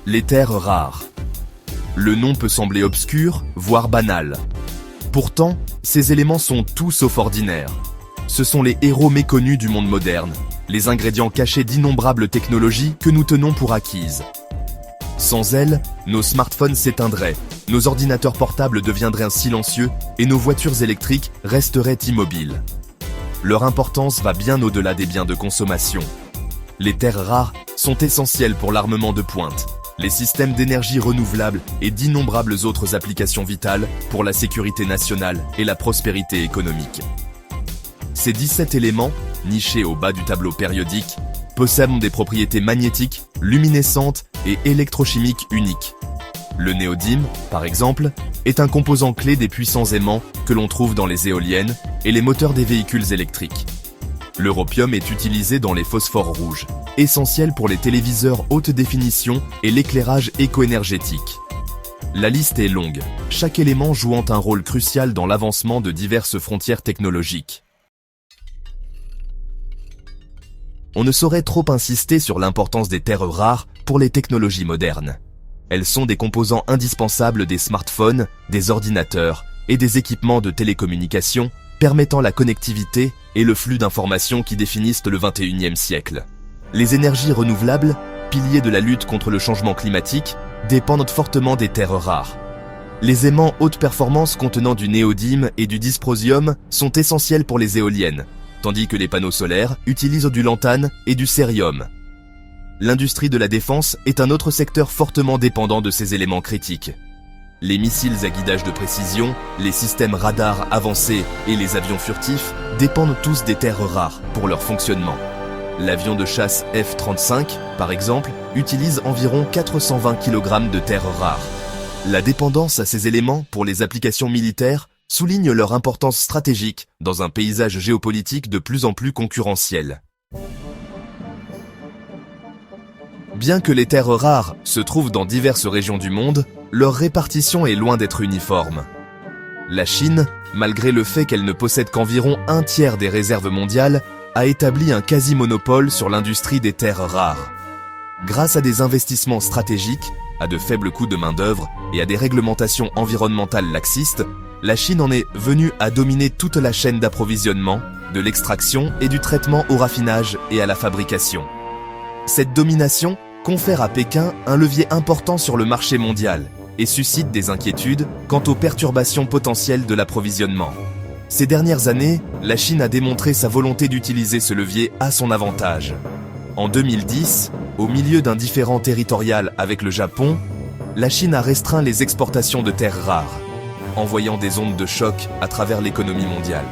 les terres rares. Le nom peut sembler obscur, voire banal. Pourtant, ces éléments sont tout sauf ordinaires. Ce sont les héros méconnus du monde moderne, les ingrédients cachés d'innombrables technologies que nous tenons pour acquises. Sans elles, nos smartphones s'éteindraient, nos ordinateurs portables deviendraient silencieux et nos voitures électriques resteraient immobiles. Leur importance va bien au-delà des biens de consommation. Les terres rares sont essentielles pour l'armement de pointe, les systèmes d'énergie renouvelable et d'innombrables autres applications vitales pour la sécurité nationale et la prospérité économique. Ces 17 éléments, nichés au bas du tableau périodique, possèdent des propriétés magnétiques, luminescentes et électrochimiques uniques. Le néodyme, par exemple, est un composant clé des puissants aimants que l'on trouve dans les éoliennes et les moteurs des véhicules électriques. L'europium est utilisé dans les phosphores rouges, essentiels pour les téléviseurs haute définition et l'éclairage éco-énergétique. La liste est longue, chaque élément jouant un rôle crucial dans l'avancement de diverses frontières technologiques. On ne saurait trop insister sur l'importance des terres rares pour les technologies modernes. Elles sont des composants indispensables des smartphones, des ordinateurs et des équipements de télécommunication, permettant la connectivité et le flux d'informations qui définissent le XXIe siècle. Les énergies renouvelables, piliers de la lutte contre le changement climatique, dépendent fortement des terres rares. Les aimants haute performance contenant du néodyme et du dysprosium sont essentiels pour les éoliennes, tandis que les panneaux solaires utilisent du lantane et du cérium. L'industrie de la défense est un autre secteur fortement dépendant de ces éléments critiques. Les missiles à guidage de précision, les systèmes radars avancés et les avions furtifs dépendent tous des terres rares pour leur fonctionnement. L'avion de chasse F-35, par exemple, utilise environ 420 kg de terres rares. La dépendance à ces éléments pour les applications militaires souligne leur importance stratégique dans un paysage géopolitique de plus en plus concurrentiel. Bien que les terres rares se trouvent dans diverses régions du monde, leur répartition est loin d'être uniforme. La Chine, malgré le fait qu'elle ne possède qu'environ un tiers des réserves mondiales, a établi un quasi-monopole sur l'industrie des terres rares. Grâce à des investissements stratégiques, à de faibles coûts de main-d'œuvre et à des réglementations environnementales laxistes, la Chine en est venue à dominer toute la chaîne d'approvisionnement, de l'extraction et du traitement au raffinage et à la fabrication. Cette domination confère à Pékin un levier important sur le marché mondial et suscite des inquiétudes quant aux perturbations potentielles de l'approvisionnement. Ces dernières années, la Chine a démontré sa volonté d'utiliser ce levier à son avantage. En 2010, au milieu d'un différend territorial avec le Japon, la Chine a restreint les exportations de terres rares, envoyant des ondes de choc à travers l'économie mondiale.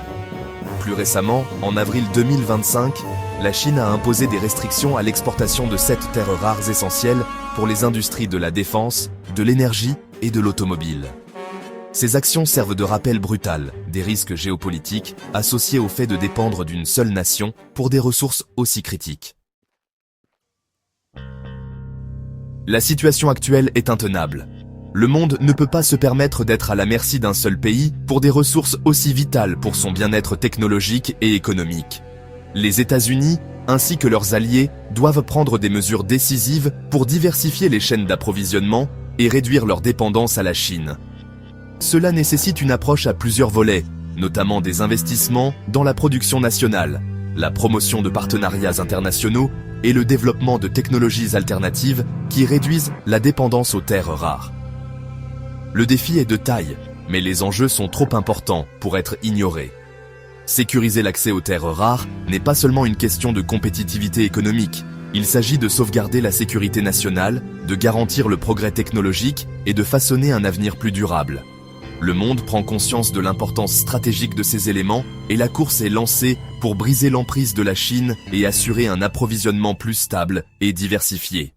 Plus récemment, en avril 2025, la Chine a imposé des restrictions à l'exportation de 7 terres rares essentielles pour les industries de la défense, de l'énergie et de l'automobile. Ces actions servent de rappel brutal des risques géopolitiques associés au fait de dépendre d'une seule nation pour des ressources aussi critiques. La situation actuelle est intenable. Le monde ne peut pas se permettre d'être à la merci d'un seul pays pour des ressources aussi vitales pour son bien-être technologique et économique. Les États-Unis, ainsi que leurs alliés, doivent prendre des mesures décisives pour diversifier les chaînes d'approvisionnement et réduire leur dépendance à la Chine. Cela nécessite une approche à plusieurs volets, notamment des investissements dans la production nationale, la promotion de partenariats internationaux et le développement de technologies alternatives qui réduisent la dépendance aux terres rares. Le défi est de taille, mais les enjeux sont trop importants pour être ignorés. Sécuriser l'accès aux terres rares n'est pas seulement une question de compétitivité économique, il s'agit de sauvegarder la sécurité nationale, de garantir le progrès technologique et de façonner un avenir plus durable. Le monde prend conscience de l'importance stratégique de ces éléments et la course est lancée pour briser l'emprise de la Chine et assurer un approvisionnement plus stable et diversifié.